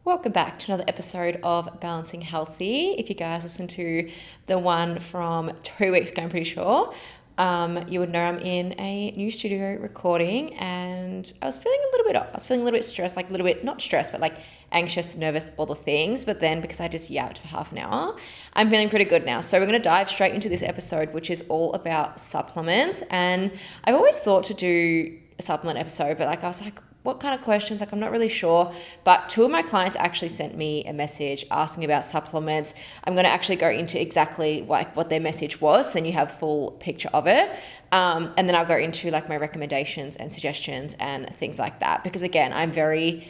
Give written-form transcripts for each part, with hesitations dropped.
Welcome back to another episode of Balancing Healthy. If you guys listened to the one from 2 weeks ago, I'm pretty sure, you would know I'm in a new studio recording and I was feeling a little bit off. I was feeling a little bit stressed, like a little bit, not stressed, but like anxious, nervous, all the things. But then because I just yapped for half an hour, I'm feeling pretty good now. So we're going to dive straight into this episode, which is all about supplements. And I've always thought to do a supplement episode, but I was like, what kind of questions? I'm not really sure. But 2 of my clients actually sent me a message asking about supplements. I'm going to actually go into exactly what their message was. So then you have full picture of it. And then I'll go into my recommendations and suggestions and things like that. Because again, I'm very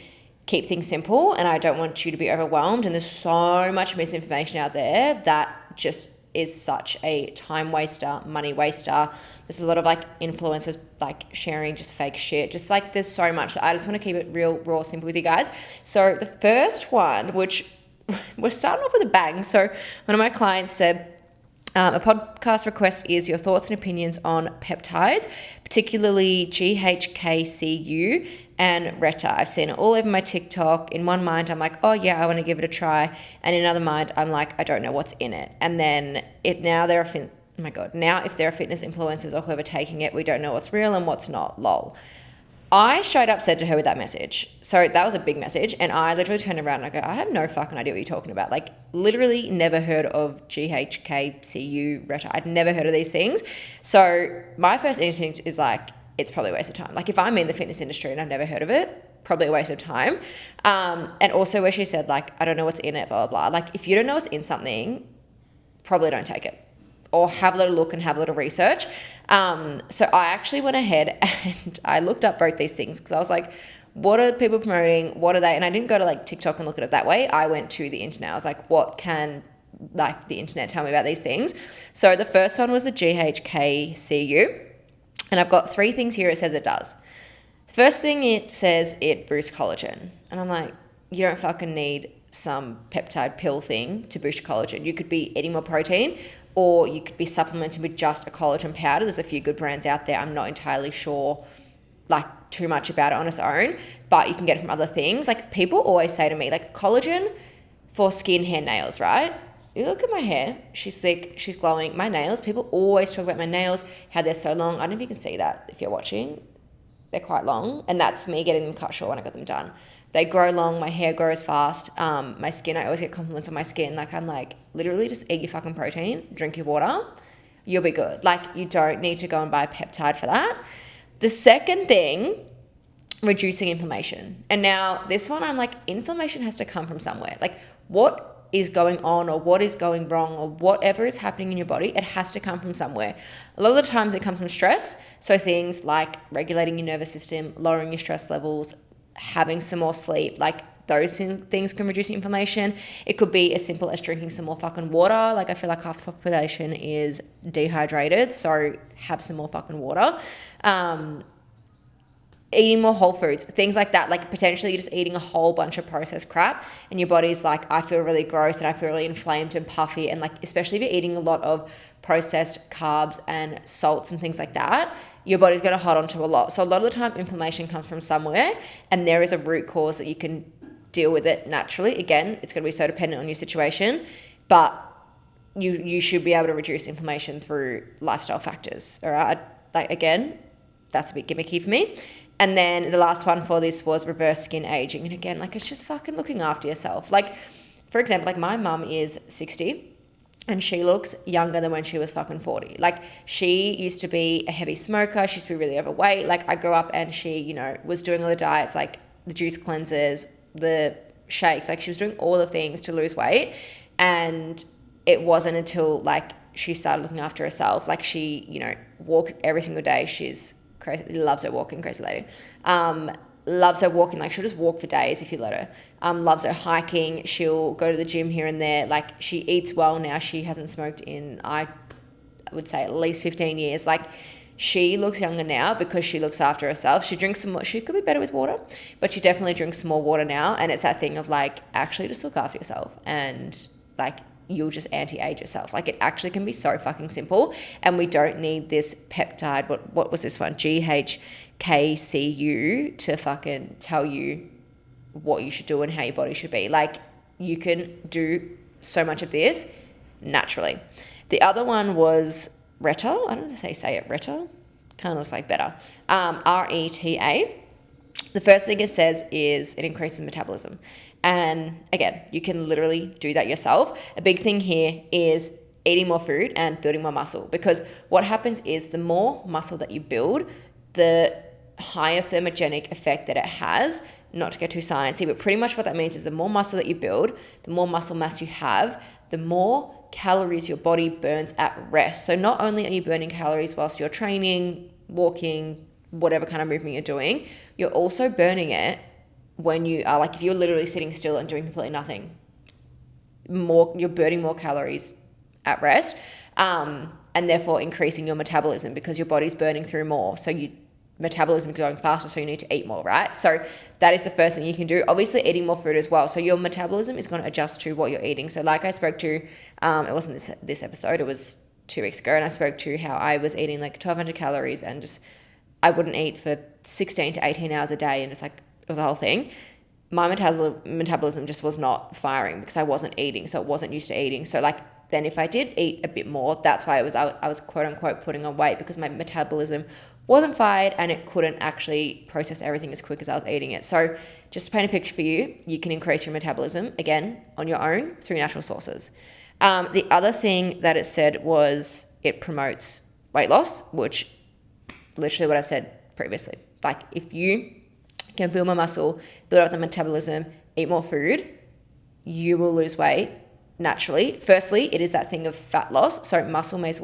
keep things simple and I don't want you to be overwhelmed. And there's so much misinformation out there that just is such a time waster, money waster. There's a lot of influencers sharing just fake shit. Just there's so much. So I just want to keep it real, raw, simple with you guys. So the first one, which we're starting off with a bang. So one of my clients said, a podcast request is your thoughts and opinions on peptides, particularly GHKCU and Reta. I've seen it all over my TikTok. In one mind, I'm like, oh yeah, I want to give it a try. And in another mind, I'm like, I don't know what's in it. And then now if there are fitness influencers or whoever taking it, we don't know what's real and what's not, lol. I straight up said to her with that message. So that was a big message. And I literally turned around and I go, I have no fucking idea what you're talking about. Literally never heard of GHKCU, Reta. I'd never heard of these things. So my first instinct is it's probably a waste of time. If I'm in the fitness industry and I've never heard of it, probably a waste of time. And also where she said I don't know what's in it, blah, blah, blah. If you don't know what's in something, probably don't take it. Or have a little look and have a little research. So I actually went ahead and I looked up both these things because I was like, what are people promoting? What are they? And I didn't go to TikTok and look at it that way. I went to the internet. I was like, what can the internet tell me about these things? So the first one was the GHKCU. And I've got 3 things here it says it does. The first thing it says it boosts collagen. And I'm like, you don't fucking need some peptide pill thing to boost your collagen. You could be eating more protein or you could be supplementing with just a collagen powder. There's a few good brands out there. I'm not entirely sure too much about it on its own, but you can get it from other things. People always say to me, collagen for skin, hair, nails, right? You look at my hair, she's thick, she's glowing. My nails, people always talk about my nails, how they're so long. I don't know if you can see that if you're watching. They're quite long, and that's me getting them cut short when I got them done. They grow long, my hair grows fast. My skin, I always get compliments on my skin. I'm literally just eat your fucking protein, drink your water, you'll be good. You don't need to go and buy a peptide for that. The second thing, reducing inflammation. And now this one, I'm inflammation has to come from somewhere. What is going on or what is going wrong or whatever is happening in your body, it has to come from somewhere. A lot of the times it comes from stress. So things like regulating your nervous system, lowering your stress levels, having some more sleep, those things can reduce inflammation. It could be as simple as drinking some more fucking water. I feel half the population is dehydrated, so have some more fucking water. Eating more whole foods, things like that. Potentially you're just eating a whole bunch of processed crap and your body's I feel really gross and I feel really inflamed and puffy. And especially if you're eating a lot of processed carbs and salts and things like that, your body's going to hold on to a lot. So a lot of the time inflammation comes from somewhere and there is a root cause that you can deal with it naturally. Again, it's going to be so dependent on your situation, but you should be able to reduce inflammation through lifestyle factors. All right. Again, that's a bit gimmicky for me. And then the last one for this was reverse skin aging. And again, it's just fucking looking after yourself. For example, my mum is 60 and she looks younger than when she was fucking 40. She used to be a heavy smoker. She used to be really overweight. I grew up and she, was doing all the diets, the juice cleansers, the shakes. She was doing all the things to lose weight. And it wasn't until she started looking after herself. She, walks every single day. She's crazy, loves her walking, crazy lady. Loves her walking, she'll just walk for days if you let her. Loves her hiking. She'll go to the gym here and there. She eats well now. She hasn't smoked in, I would say, at least 15 years. She looks younger now because she looks after herself. She drinks some more. She could be better with water, but she definitely drinks some more water now. And it's that thing of actually just look after yourself and you'll just anti-age yourself. It actually can be so fucking simple and we don't need this peptide. What was this one? GHKCU to fucking tell you what you should do and how your body should be. Like, you can do so much of this naturally. The other one was Reta. I don't know if they say it, Reta. Kind of looks like better. RETA. The first thing it says is it increases metabolism. And again, you can literally do that yourself. A big thing here is eating more food and building more muscle, because what happens is the more muscle that you build, the higher thermogenic effect that it has. Not to get too sciencey, but pretty much what that means is the more muscle that you build, the more muscle mass you have, the more calories your body burns at rest. So not only are you burning calories whilst you're training, walking, whatever kind of movement you're doing, you're also burning it when you are, like, if you're literally sitting still and doing completely nothing, you're burning more calories at rest, and therefore increasing your metabolism because your body's burning through more. So metabolism is going faster, so you need to eat more, right? So that is the first thing you can do. Obviously, eating more food as well. So your metabolism is going to adjust to what you're eating. So like I spoke to, it wasn't this episode, it was 2 weeks ago, and I spoke to how I was eating like 1,200 calories and just, I wouldn't eat for 16 to 18 hours a day, and it's like, it was a whole thing. My metabolism just was not firing because I wasn't eating, so it wasn't used to eating. So like, then if I did eat a bit more, that's why I was quote unquote putting on weight, because my metabolism wasn't fired and it couldn't actually process everything as quick as I was eating it. So just to paint a picture for you, you can increase your metabolism, again, on your own through natural sources. The other thing that it said was it promotes weight loss, which literally what I said previously. Like, if you can build more muscle, build up the metabolism, eat more food, you will lose weight naturally. Firstly, it is that thing of fat loss. So muscle weighs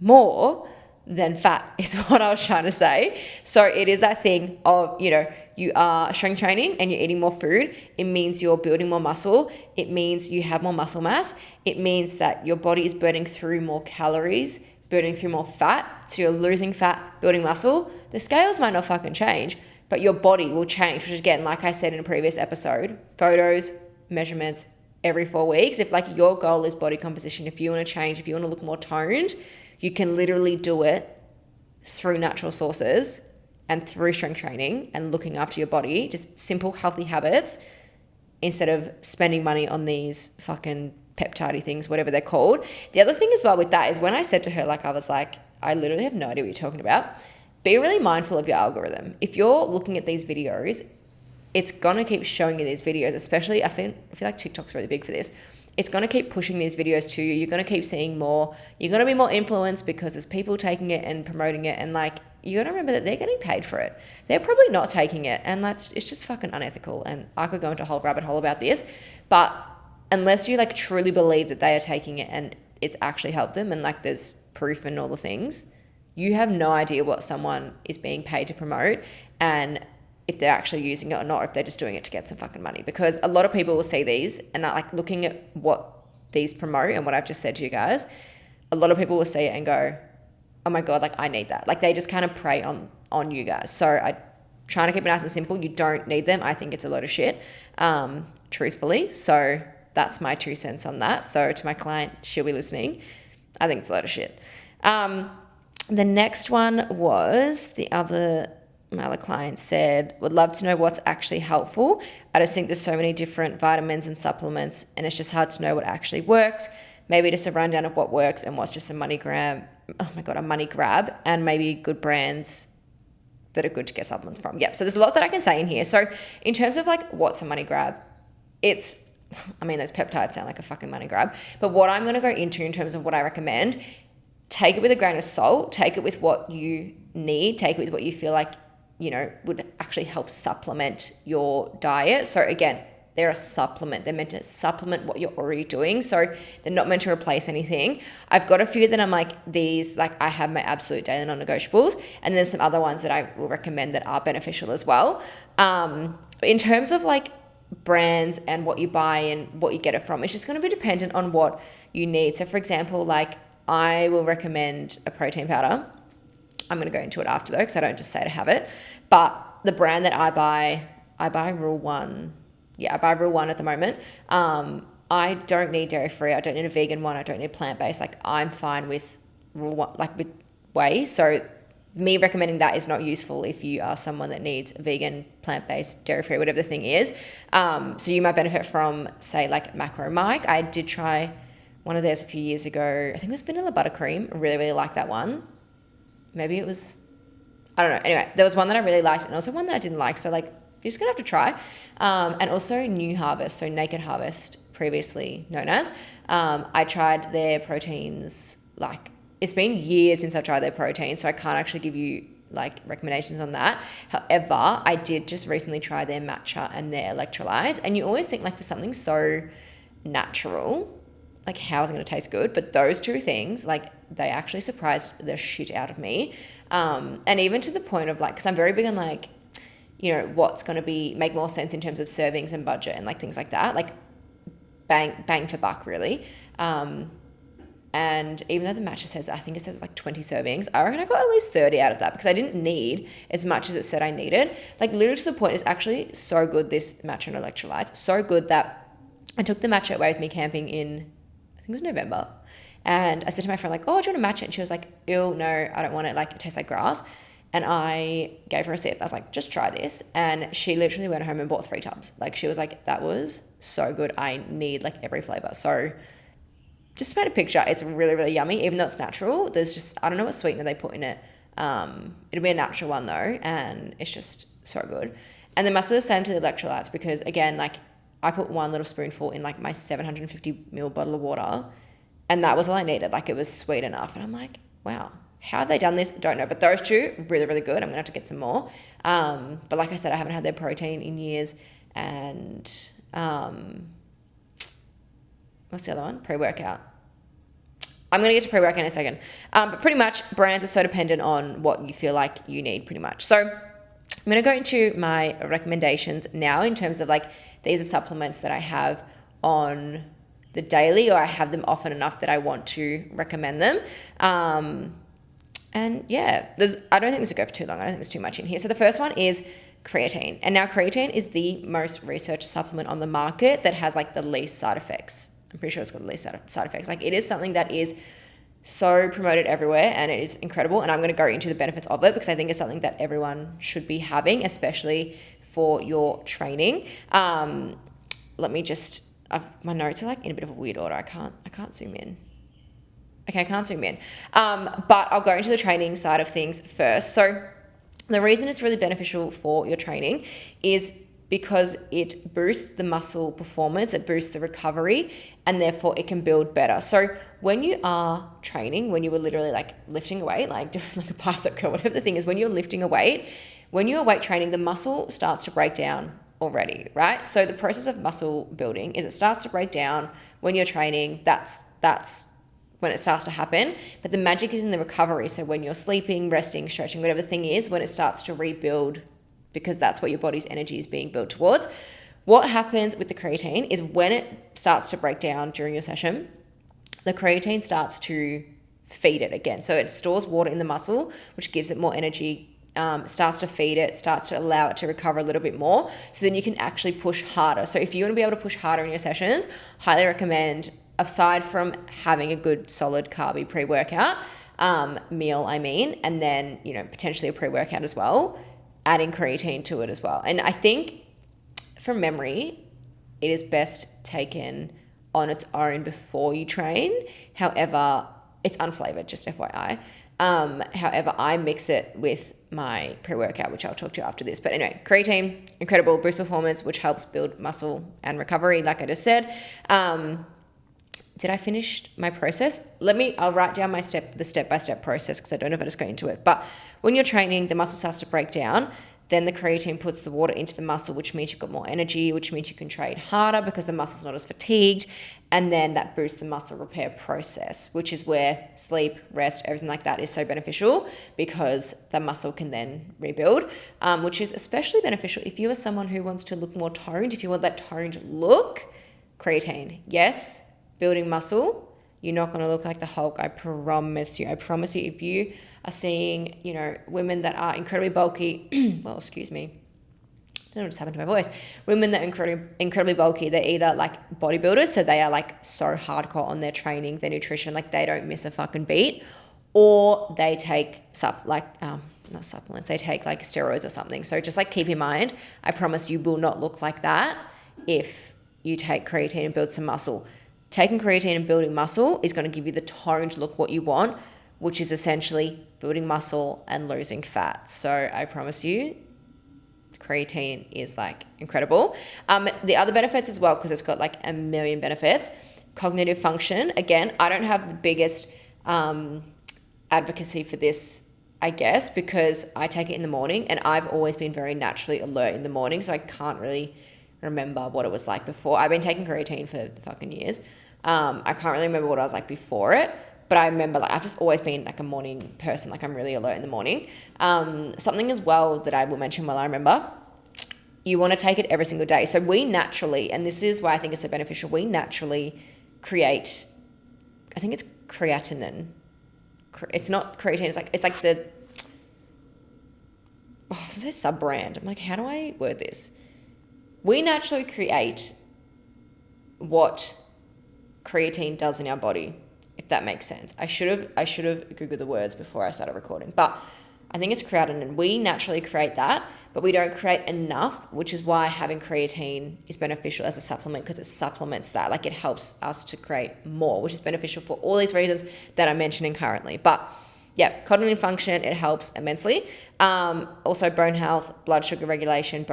more than fat is what I was trying to say. So it is that thing of, you are strength training and you're eating more food. It means you're building more muscle. It means you have more muscle mass. It means that your body is burning through more calories, burning through more fat. So you're losing fat, building muscle. The scales might not fucking change, but your body will change, which is, again, like I said in a previous episode, photos, measurements, every 4 weeks. If like your goal is body composition, if you want to change, if you want to look more toned, you can literally do it through natural sources and through strength training and looking after your body, just simple healthy habits, instead of spending money on these fucking peptide things, whatever they're called. The other thing as well with that is when I said to her, like, I was like, I literally have no idea what you're talking about. Be really mindful of your algorithm. If you're looking at these videos, it's going to keep showing you these videos, especially I feel like TikTok's really big for this. It's going to keep pushing these videos to you. You're going to keep seeing more. You're going to be more influenced because there's people taking it and promoting it. And like, you got to remember that they're getting paid for it. They're probably not taking it. And it's just fucking unethical. And I could go into a whole rabbit hole about this. But unless you like truly believe that they are taking it and it's actually helped them and like there's proof and all the things, you have no idea what someone is being paid to promote and if they're actually using it or not, or if they're just doing it to get some fucking money. Because a lot of people will see these and are like looking at what these promote and what I've just said to you guys, a lot of people will see it and go, oh my God, like I need that. Like they just kind of prey on you guys. So I try to keep it nice and simple. You don't need them. I think it's a load of shit, truthfully. So that's my 2 cents on that. So to my client, she'll be listening. I think it's a load of shit. The next one was my other client said, would love to know what's actually helpful. I just think there's so many different vitamins and supplements and it's just hard to know what actually works. Maybe just a rundown of what works and what's just a money grab. Oh my God, a money grab, and maybe good brands that are good to get supplements from. Yep. So there's a lot that I can say in here. So in terms of like what's a money grab, those peptides sound like a fucking money grab. But what I'm going to go into in terms of what I recommend, take it with a grain of salt, take it with what you need, take it with what you feel like, would actually help supplement your diet. So again, they're a supplement. They're meant to supplement what you're already doing. So they're not meant to replace anything. I've got a few that I'm like, these, like I have my absolute daily non-negotiables. And there's some other ones that I will recommend that are beneficial as well. In terms of like brands and what you buy and what you get it from, it's just going to be dependent on what you need. So for example, like I will recommend a protein powder. I'm going to go into it after though, because I don't just say to have it. But the brand that I buy Rule 1. Yeah, I buy Rule 1 at the moment. I don't need dairy free. I don't need a vegan one. I don't need plant-based. Like I'm fine with Rule 1, like with whey. So me recommending that is not useful if you are someone that needs vegan, plant-based, dairy-free, whatever the thing is. So you might benefit from, say, like Macro Mike. I did try one of theirs a few years ago. I think it was vanilla buttercream. I really, really like that one. Maybe it was, I don't know. Anyway, there was one that I really liked and also one that I didn't like. So like, you're just going to have to try. And also New Harvest, so Naked Harvest, previously known as. I tried their proteins, like, it's been years since I tried their proteins, so I can't actually give you like recommendations on that. However, I did just recently try their matcha and their electrolytes, and you always think like for something so natural, like how is it going to taste good? But those two things, like they actually surprised the shit out of me. And even to the point of like, because I'm very big on like, you know, what's going to make more sense in terms of servings and budget and like things like that, like bang for buck really. And even though the matcha says, I think it says like 20 servings, I reckon I got at least 30 out of that because I didn't need as much as it said I needed. Like literally to the point, it's actually so good, this matcha and electrolytes, so good that I took the matcha away with me camping in, I think it was November. And I said to my friend like, oh, do you want a matcha? And she was like, ew, no, I don't want it. Like it tastes like grass. And I gave her a sip. I was like, just try this. And she literally went home and bought 3 tubs. Like she was like, that was so good. I need like every flavor. So just to paint a picture, it's really, really yummy, even though it's natural. There's just, I don't know what sweetener they put in it. It'll be a natural one though, and it's just so good. And then must have the same to the electrolytes because again, like I put 1 little spoonful in like my 750ml bottle of water, and that was all I needed. Like it was sweet enough. And I'm like, wow, how have they done this? Don't know. But those two, really, really good. I'm gonna have to get some more. But like I said, I haven't had their protein in years. And what's the other one? Pre-workout. I'm going to get to pre-workout in a second. But pretty much brands are so dependent on what you feel like you need pretty much. So I'm going to go into my recommendations now in terms of like, these are supplements that I have on the daily, or I have them often enough that I want to recommend them. And yeah, I don't think this will go for too long. I don't think there's too much in here. So the first one is creatine. And now creatine is the most researched supplement on the market that has like the least side effects. I'm pretty sure it's got the least side effects. Like it is something that is so promoted everywhere and it is incredible. And I'm going to go into the benefits of it because I think it's something that everyone should be having, especially for your training. Let me just, my notes are like in a bit of a weird order. I can't zoom in. Okay, I can't zoom in. But I'll go into the training side of things first. So the reason it's really beneficial for your training is because it boosts the muscle performance, it boosts the recovery, and therefore it can build better. So when you are training, when you were literally like lifting a weight, like doing like a bicep curl, whatever the thing is, when you're lifting a weight, when you're weight training, the muscle starts to break down already, right? So the process of muscle building is it starts to break down when you're training. That's when it starts to happen. But the magic is in the recovery. So when you're sleeping, resting, stretching, whatever the thing is, when it starts to rebuild, because that's what your body's energy is being built towards. What happens with the creatine is when it starts to break down during your session, the creatine starts to feed it again. So it stores water in the muscle, which gives it more energy, starts to feed it, starts to allow it to recover a little bit more. So then you can actually push harder. So if you want to be able to push harder in your sessions, highly recommend, aside from having a good solid carby pre-workout meal, and then, you know, potentially a pre-workout as well, adding creatine to it as well. And I think from memory, it is best taken on its own before you train. However, it's unflavored, just FYI. However, I mix it with my pre-workout, which I'll talk to you after this. But anyway, creatine, incredible boost performance, which helps build muscle and recovery, like I just said. Did I finish my process? I'll write down the step-by-step process because I don't know if I just go into it. But when you're training, the muscle starts to break down. Then the creatine puts the water into the muscle, which means you've got more energy, which means you can train harder because the muscle's not as fatigued. And then that boosts the muscle repair process, which is where sleep, rest, everything like that is so beneficial because the muscle can then rebuild, which is especially beneficial if you are someone who wants to look more toned. If you want that toned look, creatine, yes. Building muscle, you're not going to look like the Hulk. I promise you. If you are seeing, you know, women that are incredibly bulky, well, excuse me, I don't know what just happened to my voice. Women that are incredibly bulky, they're either like bodybuilders, so they are like so hardcore on their training, their nutrition, like they don't miss a fucking beat, or they take not supplements, they take like steroids or something. So just like keep in mind, I promise you will not look like that if you take creatine and build some muscle. Taking creatine and building muscle is going to give you the toned look what you want, which is essentially building muscle and losing fat. So I promise you, creatine is like incredible. The other benefits as well, because it's got like a million benefits. Cognitive function. Again, I don't have the biggest advocacy for this, I guess, because I take it in the morning and I've always been very naturally alert in the morning. So I can't really remember what it was like before. I've been taking creatine for fucking years. I can't really remember what I was like before it, but I remember like I've just always been like a morning person. Like I'm really alert in the morning. Something as well that I will mention while I remember, you want to take it every single day. So we naturally, and this is why I think it's so beneficial, we naturally create, I think it's creatinine. It's not creatine. It's like the, I was gonna say sub-brand. I'm like, how do I word this? We naturally create what creatine does in our body, if that makes sense. I should have Googled the words before I started recording, but I think it's creatinine. We naturally create that, but we don't create enough, which is why having creatine is beneficial as a supplement, because it supplements that. Like it helps us to create more, which is beneficial for all these reasons that I'm mentioning currently. But yeah, cognitive function, it helps immensely. Also bone health, blood sugar regulation,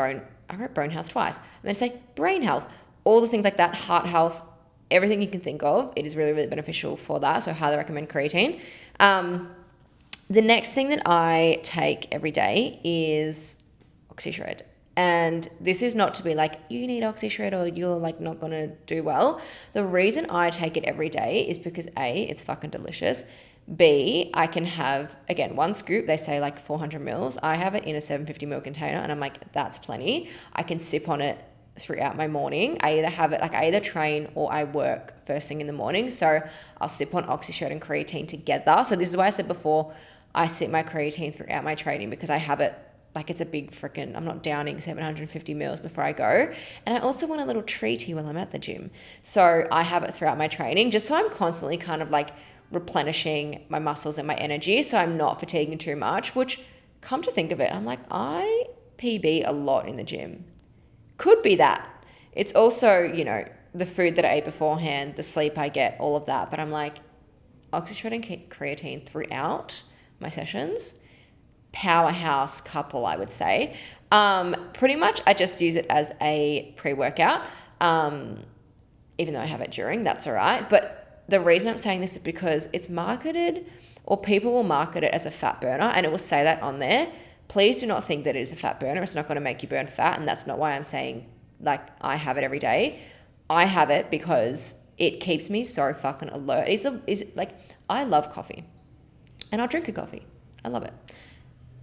I wrote bone health twice. I'm going to say brain health, all the things like that, heart health, everything you can think of. It is really, really beneficial for that. So I highly recommend creatine. The next thing that I take every day is OxyShred. And this is not to be like, you need OxyShred or you're like not going to do well. The reason I take it every day is because A, it's fucking delicious. B, I can have, again, one scoop, they say like 400 mils. I have it in a 750 ml container and I'm like, that's plenty. I can sip on it throughout my morning. I either train or I work first thing in the morning. So I'll sip on OxyShred and creatine together. So this is why I said before, I sip my creatine throughout my training, because I have it like it's a big freaking, I'm not downing 750 mils before I go. And I also want a little treaty when I'm at the gym. So I have it throughout my training, just so I'm constantly kind of like replenishing my muscles and my energy, so I'm not fatiguing too much, which, come to think of it, I'm like, I PB a lot in the gym. Could be that. It's also, you know, the food that I ate beforehand, the sleep I get, all of that. But I'm like, OxyShred and creatine throughout my sessions, powerhouse couple, I would say. Pretty much I just use it as a pre-workout. Even though I have it during, that's all right. But the reason I'm saying this is because it's marketed, or people will market it as a fat burner, and it will say that on there. Please do not think that it is a fat burner. It's not going to make you burn fat, and that's not why I'm saying like I have it every day. I have it because it keeps me so fucking alert. Like, I love coffee, and I'll drink a coffee. I love it.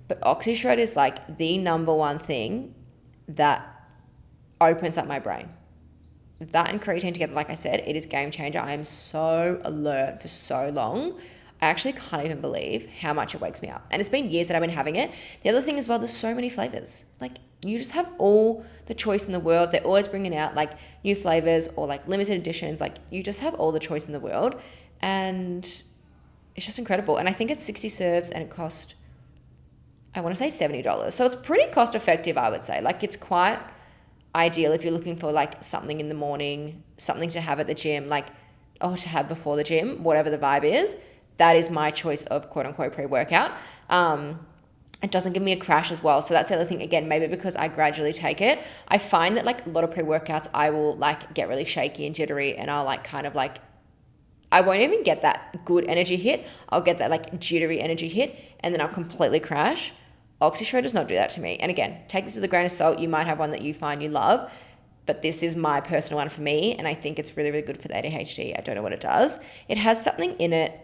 But OxyShred is like the number one thing that opens up my brain. That and creatine together, like I said, it is game changer. I am so alert for so long. I actually can't even believe how much it wakes me up. And it's been years that I've been having it. The other thing as well, there's so many flavors. Like, you just have all the choice in the world. They're always bringing out like new flavors or like limited editions. Like, you just have all the choice in the world. And it's just incredible. And I think it's 60 serves and it cost, I want to say $70. So it's pretty cost effective, I would say. Like, it's quite ideal if you're looking for like something in the morning, something to have at the gym, like, or to have before the gym, whatever the vibe is. That is my choice of quote unquote pre-workout. It doesn't give me a crash as well. So that's the other thing. Again, maybe because I gradually take it, I find that like a lot of pre-workouts, I will like get really shaky and jittery, and I'll like kind of like, I won't even get that good energy hit. I'll get that like jittery energy hit, and then I'll completely crash. OxyShred does not do that to me. And again, take this with a grain of salt. You might have one that you find you love, but this is my personal one for me. And I think it's really, really good for the ADHD. I don't know what it does. It has something in it,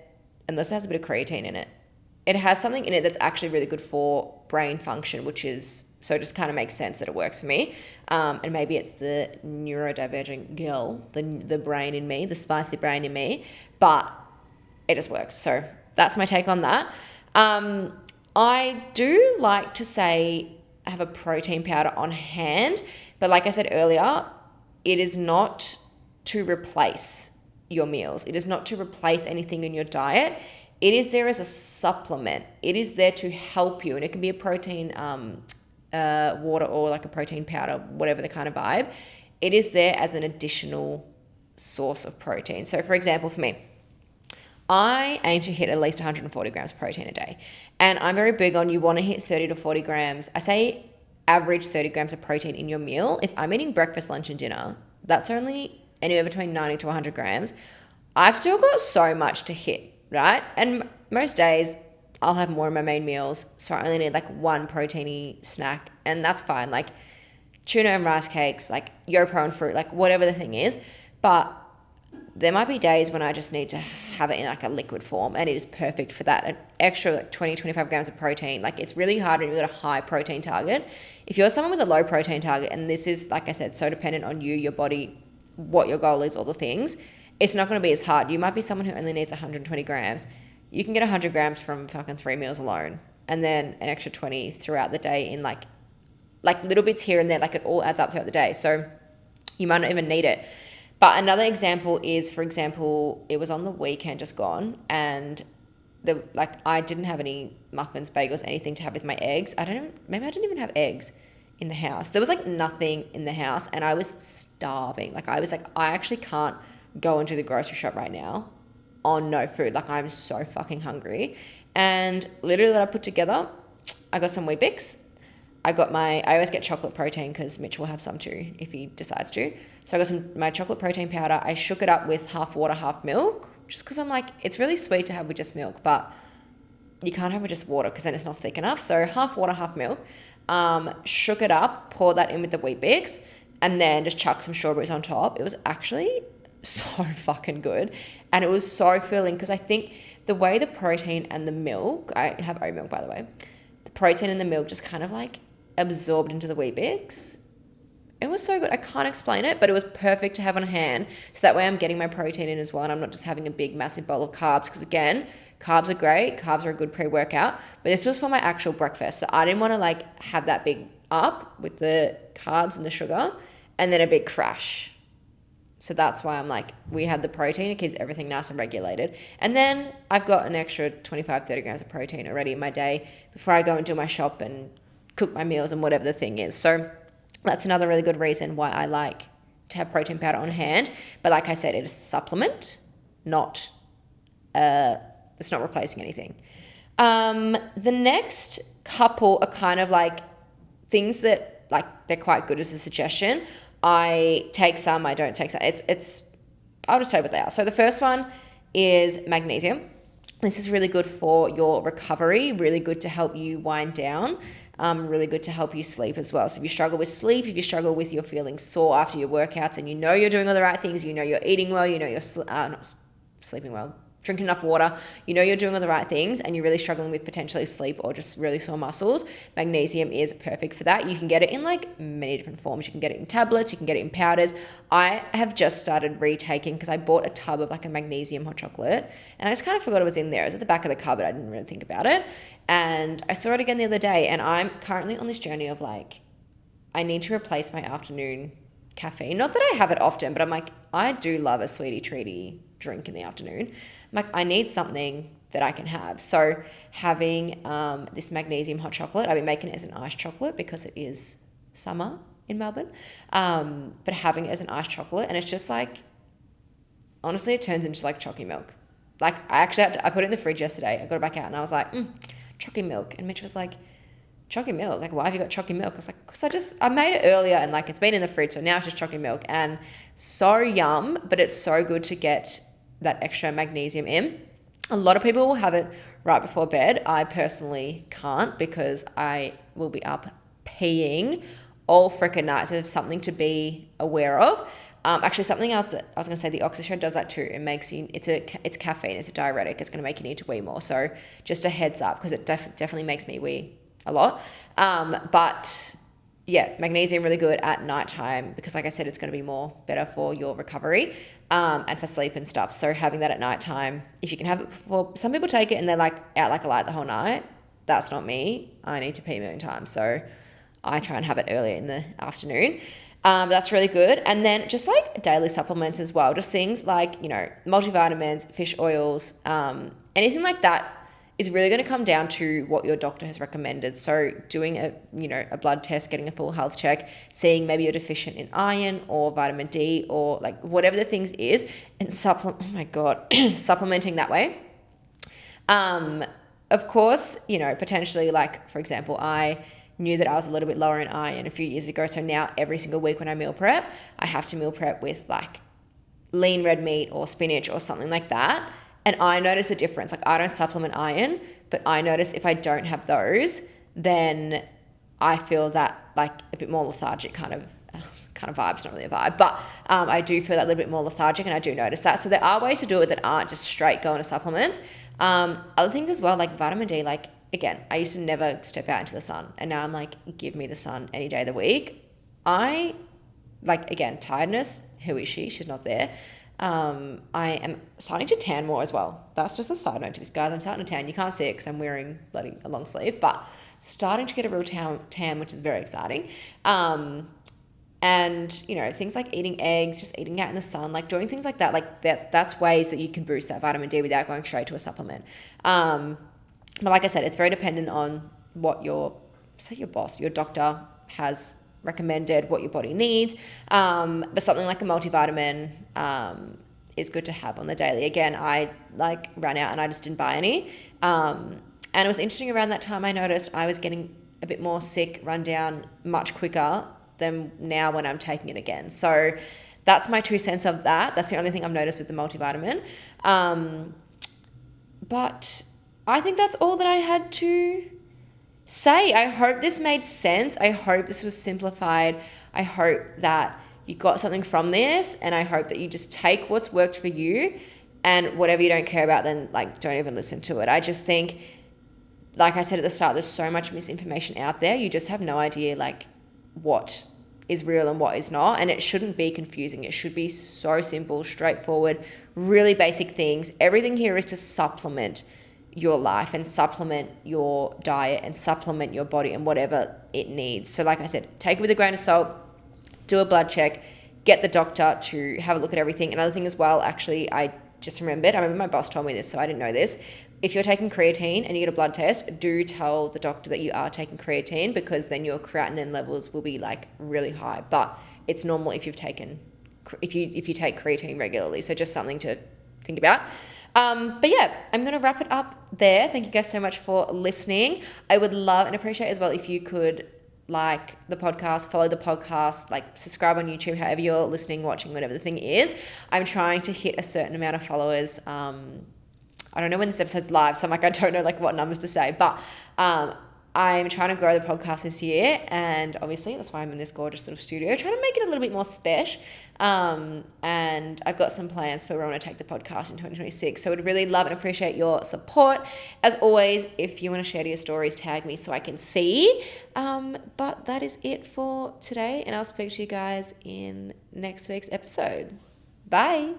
unless it has a bit of creatine in it. It has something in it that's actually really good for brain function, which is, so it just kind of makes sense that it works for me. And maybe it's the neurodivergent girl, the brain in me, the spicy brain in me, but it just works. So that's my take on that. I do like to say I have a protein powder on hand, but like I said earlier, it is not to replace your meals. It is not to replace anything in your diet. It is there as a supplement. It is there to help you, and it can be a protein water or like a protein powder, whatever the kind of vibe. It is there as an additional source of protein. So for example, for me, I aim to hit at least 140 grams of protein a day. And I'm very big on you want to hit 30 to 40 grams. I say average 30 grams of protein in your meal. If I'm eating breakfast, lunch, and dinner, that's only anywhere between 90 to 100 grams. I've still got so much to hit, right? And most days I'll have more in my main meals. So I only need like one proteiny snack, and that's fine. Like tuna and rice cakes, like YoPro and fruit, like whatever the thing is. But there might be days when I just need to have it in like a liquid form, and it is perfect for that. An extra like 20, 25 grams of protein. Like it's really hard when you've got a high protein target. If you're someone with a low protein target, and this is, like I said, so dependent on you, your body, what your goal is, all the things, it's not going to be as hard. You might be someone who only needs 120 grams. You can get 100 grams from fucking 3 meals alone, and then an extra 20 throughout the day in like little bits here and there. Like it all adds up throughout the day. So you might not even need it. But another example is, for example, it was on the weekend just gone, and I didn't have any muffins, bagels, anything to have with my eggs. Maybe I didn't even have eggs in the house. There was like nothing in the house, and I was starving. Like I was like, I actually can't go into the grocery shop right now on no food. Like I'm so fucking hungry. And literally what I put together, I got some Weet-Bix. I always get chocolate protein because Mitch will have some too if he decides to. So I got my chocolate protein powder. I shook it up with half water, half milk, just because I'm like, it's really sweet to have with just milk, but you can't have with just water because then it's not thick enough. So half water, half milk. Shook it up, poured that in with the Weet-Bix, and then just chucked some strawberries on top. It was actually so fucking good. And it was so filling because I think the way the protein and the milk, I have oat milk by the way, the protein and the milk just kind of like absorbed into the Weet-Bix. It was so good. I can't explain it, but it was perfect to have on hand. So that way I'm getting my protein in as well, and I'm not just having a big massive bowl of carbs, because again, carbs are great. Carbs are a good pre-workout, but this was for my actual breakfast. So I didn't want to like have that big up with the carbs and the sugar and then a big crash. So that's why I'm like, we had the protein. It keeps everything nice and regulated. And then I've got an extra 25, 30 grams of protein already in my day before I go and do my shop and cook my meals and whatever the thing is. So that's another really good reason why I like to have protein powder on hand. But like I said, it is a supplement, it's not replacing anything. The next couple are kind of like things that like they're quite good as a suggestion. I take some, I don't take some. I'll just tell you what they are. So the first one is magnesium. This is really good for your recovery, really good to help you wind down, really good to help you sleep as well. So if you struggle with sleep, if you struggle with you're feeling sore after your workouts and you know you're doing all the right things, you know you're eating well, you know you're not sleeping well, drinking enough water, you know you're doing all the right things, and you're really struggling with potentially sleep or just really sore muscles, magnesium is perfect for that. You can get it in like many different forms. You can get it in tablets, you can get it in powders. I have just started retaking because I bought a tub of like a magnesium hot chocolate, and I just kind of forgot it was in there. It was at the back of the cupboard. I didn't really think about it, and I saw it again the other day, and I'm currently on this journey of like, I need to replace my afternoon caffeine. Not that I have it often, but I'm like, I do love a sweetie treaty drink in the afternoon. I'm like, I need something that I can have. So having this magnesium hot chocolate, I've been making it as an iced chocolate because it is summer in Melbourne, but having it as an iced chocolate, and it's just like, honestly, it turns into like chocolate milk. Like I put it in the fridge yesterday. I got it back out and I was like, chocolate milk. And Mitch was like, chocolate milk? Like, why have you got chocolate milk? I was like, because I made it earlier and like it's been in the fridge, so now it's just chocolate milk. And so yum, but it's so good to get that extra magnesium in. A lot of people will have it right before bed. I personally can't because I will be up peeing all freaking night. So there's something to be aware of. Actually, something else that I was going to say, the Oxyshred does that too. It makes you, it's caffeine, it's a diuretic. It's going to make you need to wee more. So just a heads up, because it definitely makes me wee a lot. But yeah, magnesium really good at nighttime because like I said, it's going to be better for your recovery and for sleep and stuff. So having that at nighttime, if you can have it before, some people take it and they're like out like a light the whole night. That's not me. I need to pee a million times. So I try and have it earlier in the afternoon. That's really good. And then just like daily supplements as well, just things like, multivitamins, fish oils, anything like that is really going to come down to what your doctor has recommended. So doing a blood test, getting a full health check, seeing maybe you're deficient in iron or vitamin D or like whatever the things is, and supplementing that way. Of course, potentially, like, for example, I knew that I was a little bit lower in iron a few years ago. So now every single week when I meal prep, I have to meal prep with like lean red meat or spinach or something like that. And I notice the difference. Like, I don't supplement iron, but I notice if I don't have those, then I feel that like a bit more lethargic kind of vibe's not really a vibe, but I do feel that a little bit more lethargic, and I do notice that. So there are ways to do it that aren't just straight going to supplements. Other things as well, like vitamin D, like, again, I used to never step out into the sun, and now I'm like, give me the sun any day of the week. I, like, again, tiredness, who is she? She's not there. I am starting to tan more as well. That's just a side note to this, guys. I'm starting to tan. You can't see it because I'm wearing bloody a long sleeve, but starting to get a real tan, which is very exciting. And, things like eating eggs, just eating out in the sun, like doing things like that, like that's ways that you can boost that vitamin D without going straight to a supplement. But like I said, it's very dependent on what your doctor has recommended, what your body needs. But something like a multivitamin is good to have on the daily. Again, I like ran out and I just didn't buy any. And it was interesting, around that time I noticed I was getting a bit more sick, run down much quicker than now when I'm taking it again. So that's my 2 cents of that. That's the only thing I've noticed with the multivitamin. But I think that's all that I had to say. I hope this made sense. I hope this was simplified. I hope that you got something from this, and I hope that you just take what's worked for you, and whatever you don't care about, then like don't even listen to it. I just think, like I said at the start, there's so much misinformation out there. You just have no idea like what is real and what is not, and it shouldn't be confusing. It should be so simple, straightforward, really basic things. Everything here is to supplement your life and supplement your diet and supplement your body and whatever it needs. So like I said, take it with a grain of salt, do a blood check, get the doctor to have a look at everything. Another thing as well, actually, I just remembered, I remember my boss told me this, so I didn't know this. If you're taking creatine and you get a blood test, do tell the doctor that you are taking creatine, because then your creatinine levels will be like really high. But it's normal if you take creatine regularly. So just something to think about. But yeah, I'm going to wrap it up there. Thank you guys so much for listening. I would love and appreciate as well if you could like the podcast, follow the podcast, like subscribe on YouTube, however you're listening, watching, whatever the thing is. I'm trying to hit a certain amount of followers. I don't know when this episode's live, so I'm like, I don't know like what numbers to say, but I'm trying to grow the podcast this year, and obviously that's why I'm in this gorgeous little studio, trying to make it a little bit more special. And I've got some plans for where I want to take the podcast in 2026. So I would really love and appreciate your support. As always, if you want to share your stories, tag me so I can see. But that is it for today, and I'll speak to you guys in next week's episode. Bye.